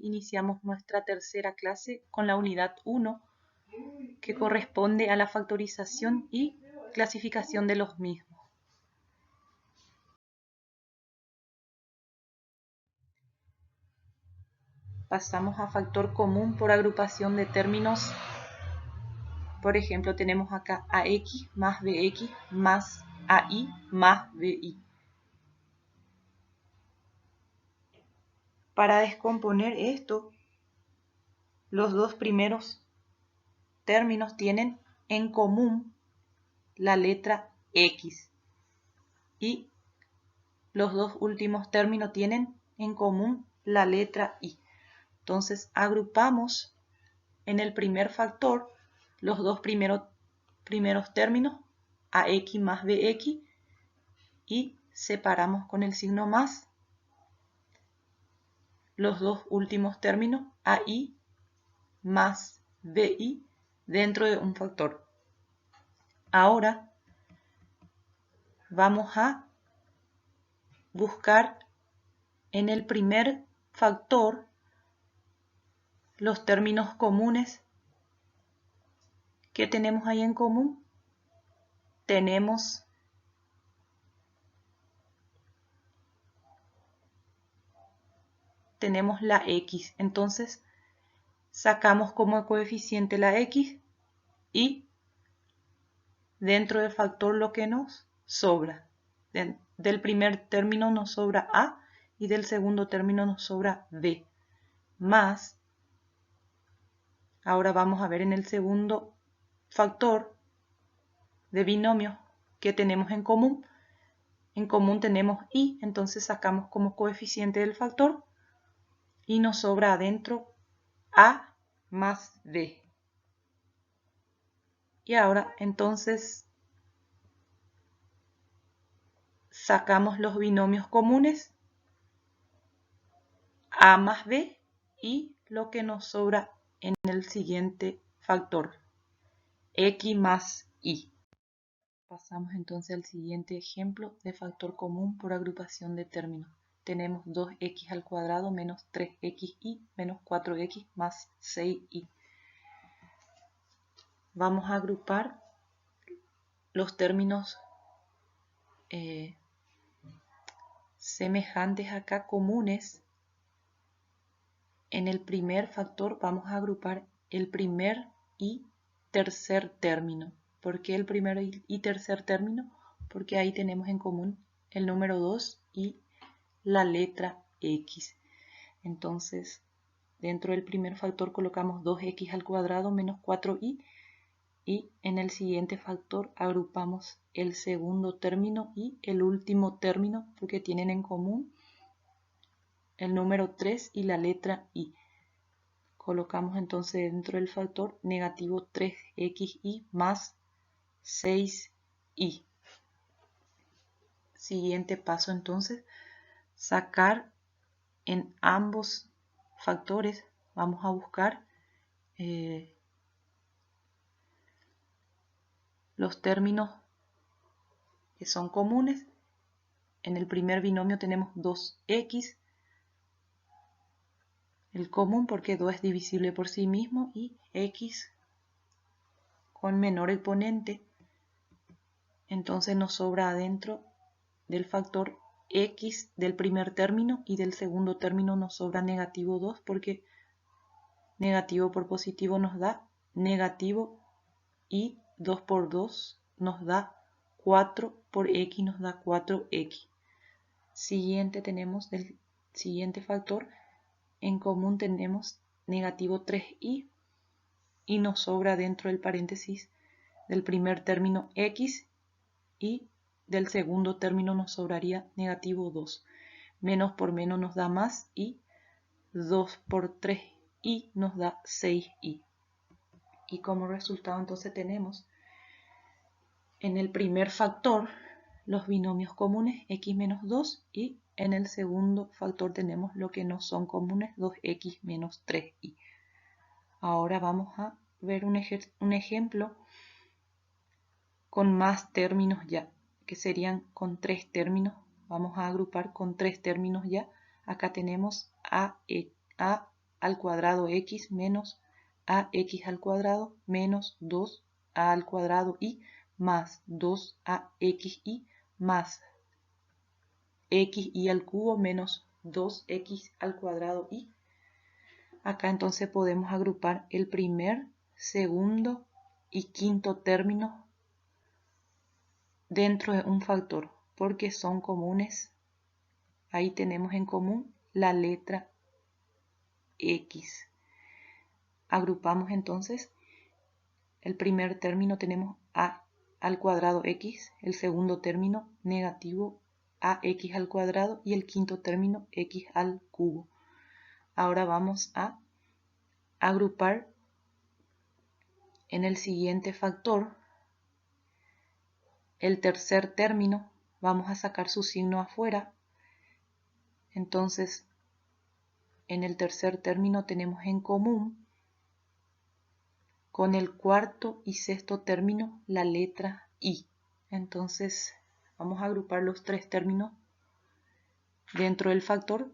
Iniciamos nuestra tercera clase con la unidad 1, que corresponde a la factorización y clasificación de los mismos. Pasamos a factor común por agrupación de términos. Por ejemplo, tenemos acá AX más BX más AI más BI. Para descomponer esto, los dos primeros términos tienen en común la letra X y los dos últimos términos tienen en común la letra Y. Entonces agrupamos en el primer factor los dos primeros términos, AX más BX, y separamos con el signo más los dos últimos términos, AI más BI, dentro de un factor. Ahora vamos a buscar en el primer factor los términos comunes que tenemos ahí en común. Tenemos la X, entonces sacamos como coeficiente la X y dentro del factor lo que nos sobra. Del primer término nos sobra A y del segundo término nos sobra B. Más, ahora vamos a ver en el segundo factor de binomios que tenemos en común. En común tenemos Y, entonces sacamos como coeficiente del factor y nos sobra adentro A más B. Y ahora entonces sacamos los binomios comunes, A más B, y lo que nos sobra en el siguiente factor, X más Y. Pasamos entonces al siguiente ejemplo de factor común por agrupación de términos. Tenemos 2x al cuadrado menos 3xy menos 4x más 6y. Vamos a agrupar los términos semejantes acá, comunes. En el primer factor vamos a agrupar el primer y tercer término. ¿Por qué el primer y tercer término? Porque ahí tenemos en común el número 2 y la letra X. Entonces, dentro del primer factor colocamos 2x al cuadrado menos 4y, y en el siguiente factor agrupamos el segundo término y el último término porque tienen en común el número 3 y la letra Y. Colocamos entonces dentro del factor negativo 3xy más 6y. Siguiente paso entonces, sacar en ambos factores, vamos a buscar los términos que son comunes. En el primer binomio tenemos 2x, el común porque 2 es divisible por sí mismo, y x con menor exponente. Entonces nos sobra adentro del factor x del primer término, y del segundo término nos sobra negativo 2 porque negativo por positivo nos da negativo, y 2 por 2 nos da 4, por x nos da 4x. Siguiente tenemos del siguiente factor, en común tenemos negativo 3y y nos sobra dentro del paréntesis del primer término x, y del segundo término nos sobraría negativo 2. Menos por menos nos da más, y 2 por 3y nos da 6y. Y como resultado entonces tenemos en el primer factor los binomios comunes x menos 2, y en el segundo factor tenemos lo que no son comunes, 2x menos 3y. Ahora vamos a ver un ejemplo con más términos ya, que serían con 3 términos. Vamos a agrupar con 3 términos ya. Acá tenemos al cuadrado x menos ax al cuadrado menos 2a al cuadrado y más 2axy más xy al cubo menos 2x al cuadrado y acá entonces podemos agrupar el primer, segundo y quinto término dentro de un factor porque son comunes. Ahí tenemos en común la letra x. Agrupamos entonces el primer término, tenemos a al cuadrado x, el segundo término negativo ax al cuadrado y el quinto término x al cubo. Ahora vamos a agrupar en el siguiente factor el tercer término. Vamos a sacar su signo afuera. Entonces, en el tercer término tenemos en común con el cuarto y sexto término la letra y. Entonces, vamos a agrupar los tres términos dentro del factor.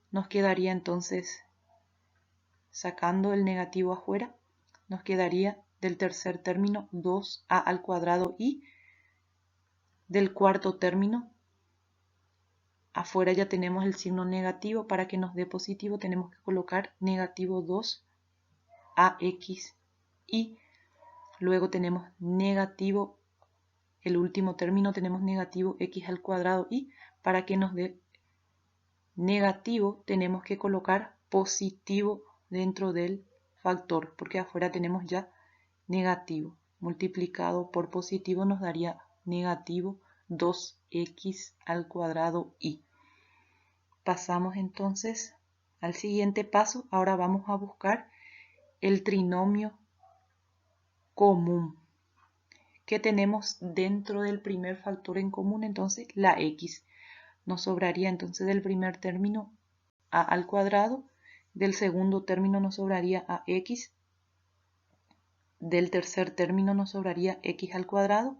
Nos quedaría entonces, sacando el negativo afuera, nos quedaría del tercer término 2a al cuadrado y del cuarto término afuera ya tenemos el signo negativo. Para que nos dé positivo tenemos que colocar negativo 2ax y luego tenemos negativo, el último término tenemos negativo x al cuadrado y para que nos dé negativo tenemos que colocar positivo dentro del factor porque afuera tenemos ya negativo. Multiplicado por positivo nos daría negativo 2x al cuadrado y. Pasamos entonces al siguiente paso. Ahora vamos a buscar el trinomio común que tenemos dentro del primer factor en común, entonces la x. Nos sobraría entonces del primer término a al cuadrado, del segundo término nos sobraría ax, del tercer término nos sobraría x al cuadrado.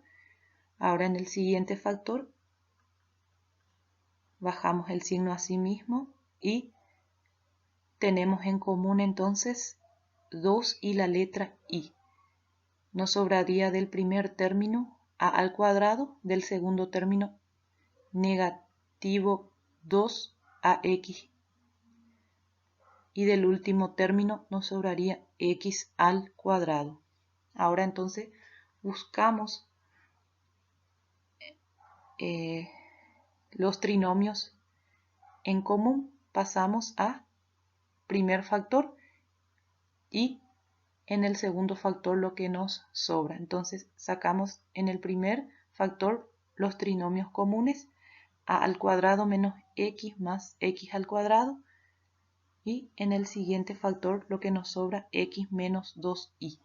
Ahora en el siguiente factor bajamos el signo a sí mismo y tenemos en común entonces 2 y la letra i. Nos sobraría del primer término a al cuadrado, del segundo término negativo 2ax y del último término nos sobraría x al cuadrado. Ahora entonces buscamos los trinomios en común. Pasamos a primer factor y en el segundo factor lo que nos sobra. Entonces sacamos en el primer factor los trinomios comunes, a al cuadrado menos x más x al cuadrado, y en el siguiente factor lo que nos sobra x menos 2y.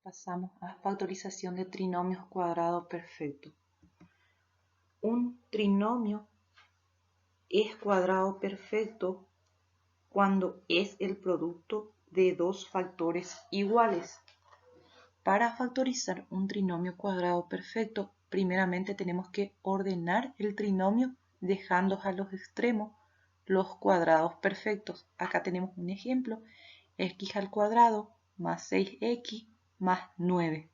Pasamos a factorización de trinomios cuadrados perfectos. Un trinomio es cuadrado perfecto cuando es el producto de dos factores iguales. Para factorizar un trinomio cuadrado perfecto, primeramente tenemos que ordenar el trinomio dejando a los extremos los cuadrados perfectos. Acá tenemos un ejemplo, x al cuadrado más 6x más 9.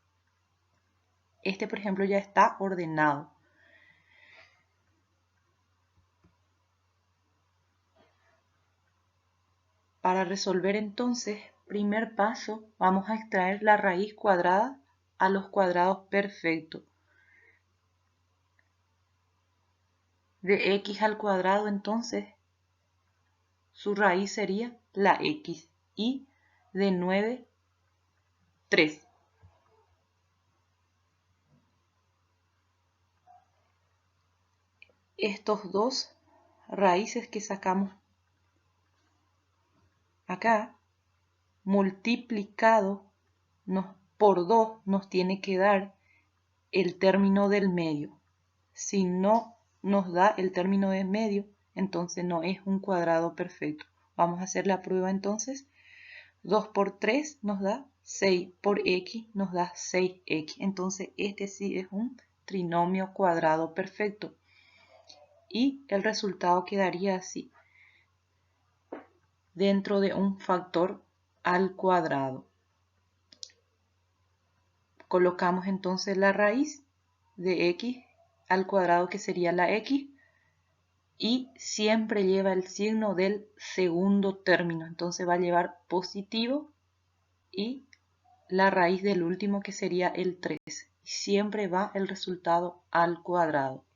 Este, por ejemplo, ya está ordenado. Para resolver entonces, primer paso, vamos a extraer la raíz cuadrada a los cuadrados perfectos. De x al cuadrado entonces, su raíz sería la x y de 9, 3. Estos dos raíces que sacamos acá, multiplicado por 2 nos tiene que dar el término del medio. Si no nos da el término del medio, entonces no es un cuadrado perfecto. Vamos a hacer la prueba entonces. 2 por 3 nos da 6, por x nos da 6x. Entonces este sí es un trinomio cuadrado perfecto. Y el resultado quedaría así. dentro de un factor al cuadrado. Colocamos entonces la raíz de x al cuadrado, que sería la x, y siempre lleva el signo del segundo término. Entonces va a llevar positivo y la raíz del último, que sería el 3. Siempre va el resultado al cuadrado.